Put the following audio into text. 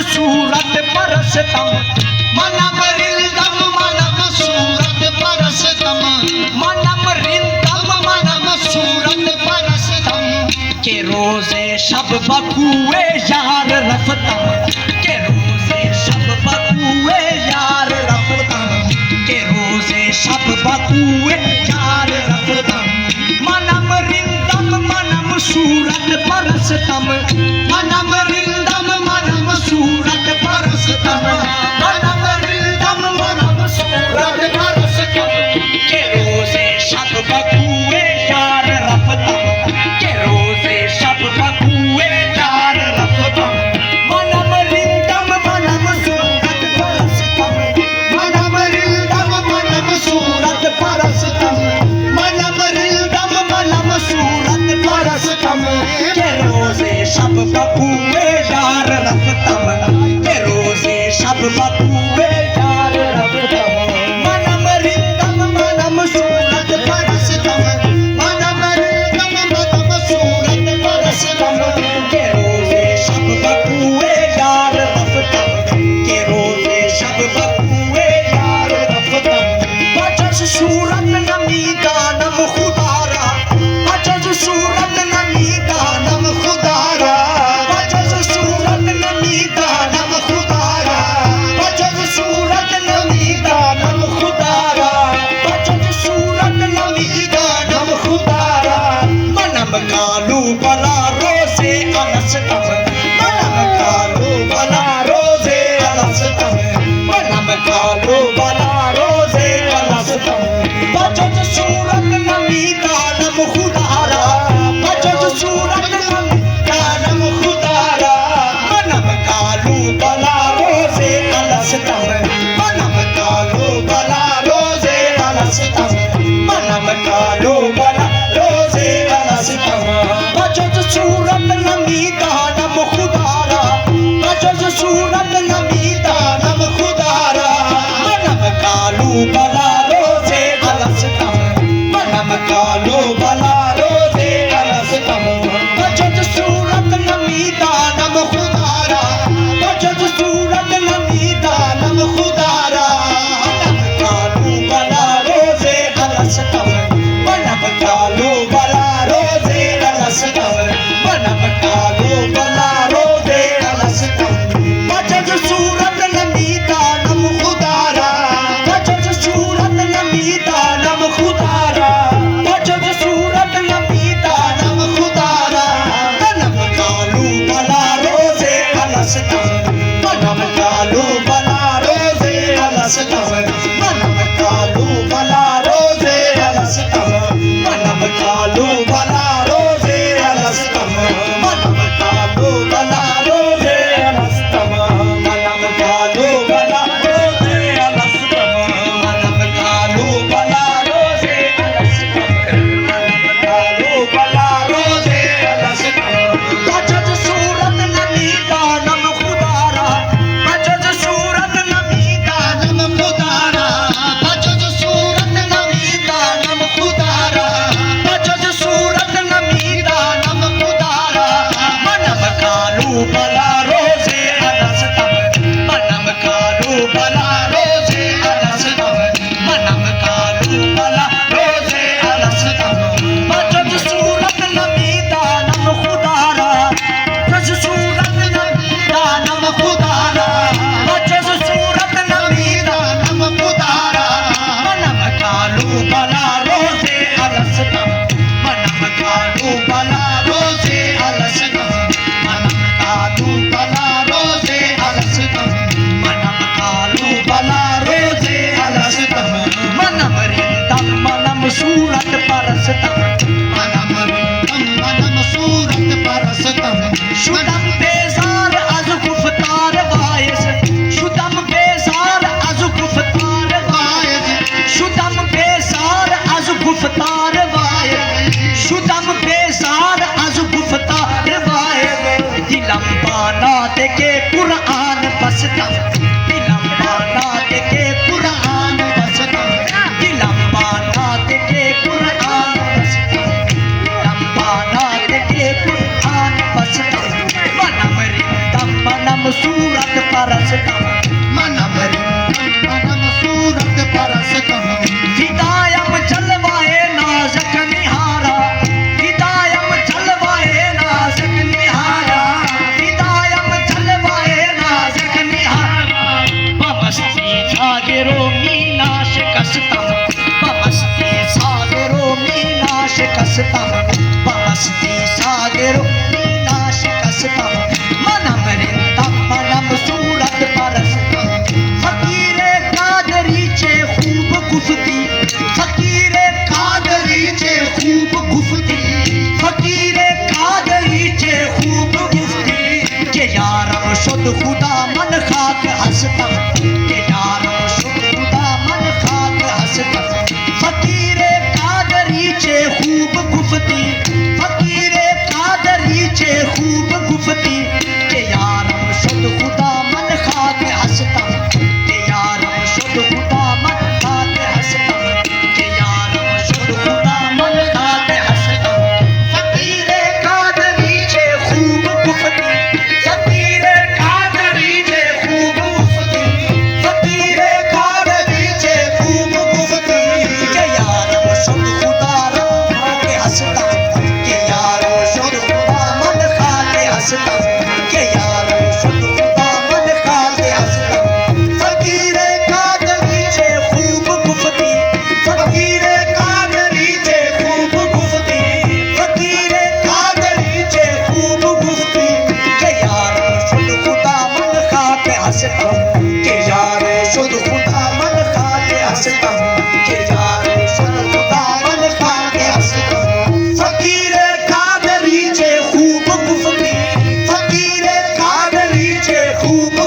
सूरत परसतम मनम रिंदम मनम सूरत परसतम मनम रिंदम मनम सूरत परसतम के रोजे शब बकुए यार रफतम के रोजे शब बकुए यार रफतम के रोजे शब बकुए यार रफतम मनम रिंदम मनम सूरत परसतम मनम रिंदम मनम सूरत परसतम मनम रिंदम मनम सूरत परसतम के रोजे शब बकुए यार रफतम के रोजे शब बकुए यार रफतम मनम रिंदम मनम सूरत परसतम मनम रिंदम मनम सूरत परसतम मनम रिंदम मनम सूरत परसतम के रोजे शब बकुए यार रफतम के रोजे शब बकुए यार रफतम मनम रिंदम मनम सूरत परसतम मनम रिंदम मनम सूरत परसतम के रोजे शब बकुए यार रफतम के रोजे शब बकुए यार रफतम बचस सूरत नमी दानम खुदारा बचस सूरत नमी दानम खुदारा बचस सूरत नमी दानम खुदारा बचस सूरत नमी दानम खुदारा बचस सूरत नमी दानम खुदारा मनम कालू बला रोजे अलसतम मनम कालू बला रोजे अलसतम मनम कालू बला रोजे अलसतम बचस सूरत नमी दानम खुदारा बचस सूरत नमी दानम खुदारा मनम कालू बला रोजे अलसतम मनम कालू बला रोजे अलसतम मनम कालू बला रोजे अलसतम बचस सूरत नमी दानम खुदारा बचस सूरत नमी दानम खुदारा मनम कालू बला रोजे अलसतम मनम कालू बला रोजे अलसतम बचस सूरत नमी दानम खुदारा बचस सूरत नमी दानम खुदारा मनम कालू बला रोजे अलसतम मनम कालू बला रोजे अलसतम मनम कालू बला रोजे अलसतम बचस सूरत नमी दानम खुदारा बचस सूरत नमी दानम खुदारा बचस सूरत नमी दानम खुदारा मनम कालू बला रोजे अलसतम मनम कालू बला रोजे अलसतम मनम कालू बला रोजे अलसतम मनम कालू बला रोजे अलसतम मनम कालू बला रोजे अलसतम मनम कालू बला रोजे अलसतम मनम कालू बला रोजे अलसतम मनम कालू बला रोजे अलसतम बचस सूरत नमी दानम खुदारा बचस सूरत नमी दानम खुदारा बचस सूरत नमी दानम खुदारा बचस सूरत नमी दानम खुदारा मनम कालू बला रोजे अलसतम मनम कालू बला रोजे अलसतम मनम कालू बला रोजे अलसतम बचस सूरत नमी दानम खुदारा बचस सूरत नमी दानम खुदारा बचस सूरत नमी दानम खुदारा मनम कालू बला रोजे अलसतम मनम कालू बला रोजे अलसतम मनम कालू बला रोजे अलसतम मनम कालू बला रोजे अलसतम मनम रिंदम मनम सूरत परसतम मनम रिंदम मनम सूरत परसतम शुदम बेजार अज गुफ्तार वायस शुदम बेजार अज गुफ्तार वायस शुदम बेजार अज गुफ्तार वायस शुदम बेजार अज गुफ्तार वायस दिलम बाना के कुरान बसतम दिलम बाना के कुरान बसतम दिलम बाना के कुरान बसतम दिलम बाना के कुरान बसतम मनम रिंदम मनम सूरत परसतम मनम सूरत परसतम हिदायम जलवाए नाजक निहारा हिदायम जलवाए नाजक निहारा हिदायम जलवाए नाजक निहारा बमस्ती सागरो मीनाश कसतम बमस्ती सागरो मीनाश कसतम बमस्ती सागरो मीनाश कसतम मनम रिंदम मनम सूरत परसतम फकीरे कादरी चे खूब गुफ्ती फकीरे कादरी चे खूब गुफ्ती फकीरे कादरी चे खूब गुफ्ती के यारम शुद्ध खुदा मन खाक हसतम के यारम शुद्ध खुदा मन खाक हसतम फकीरे कादरी चे खूब गुफ्ती फकीरे कादरी चे खूब गुफ्ती के यारम शुद्ध खुदा मन खाक हसतम के यारम शुद्ध खुदा मन खाक हसतम के यारम शुद्ध खुदा मन खाक हसतम फकीरे कादरी चे खूब गुफ्ती फकीरे कादरी चे खूब गुफ्ती फकीरे कादरी चे खूब गुफ्ती के यारम शुद्ध खुदा मन खाक हसतम के यारम शुद्ध खुदा मन खाक हसतम के यारम शुद्ध खुदा मन खाक हसतम फकीरे कादरी चे खूब गुफ्ती फकीरे कादरी चे खूब गुफ्ती फकीरे कादरी चे खूब गुफ्ती के यारम शुद्ध खुदा मन खाक हसतम के यारम शुद्ध खुदा मन खाक हसतम के यारम शुद्ध खुदा मन खाक हसतम फकीरे कादरी चे खूब गुफ्ती फकीरे कादरी चे खूब